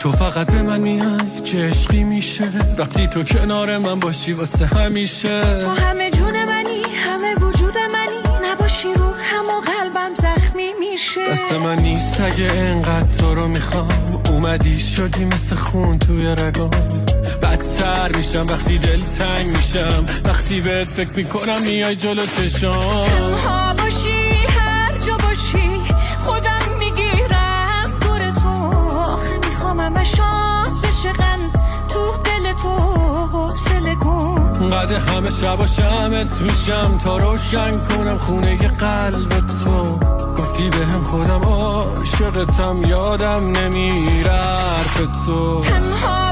تو فقط به من میای چه عشقی میشه وقتی تو کنار من باشی واسه همیشه. تو همه جون منی همه وجود منی نباشی روحم و قلبم زخمی میشه. دست من نیست اگه انقدر تو رو میخوام اومدی شدی مثل خون توی رگام. بدتر میشم وقتی دل تنگ میشم وقتی بهت فکر میکنم میای جلو چشام. تنها باشی هر جا باشی خودم میگیرم دور تو. آخه میخوام همش عاشقم تو دل تو حوصله کن. قد همه شب و شمت میشم تا روشن کنم خونه قلب تو. گفتی بهم خودم عاشقتم یادم نمیره حرف تو. تنها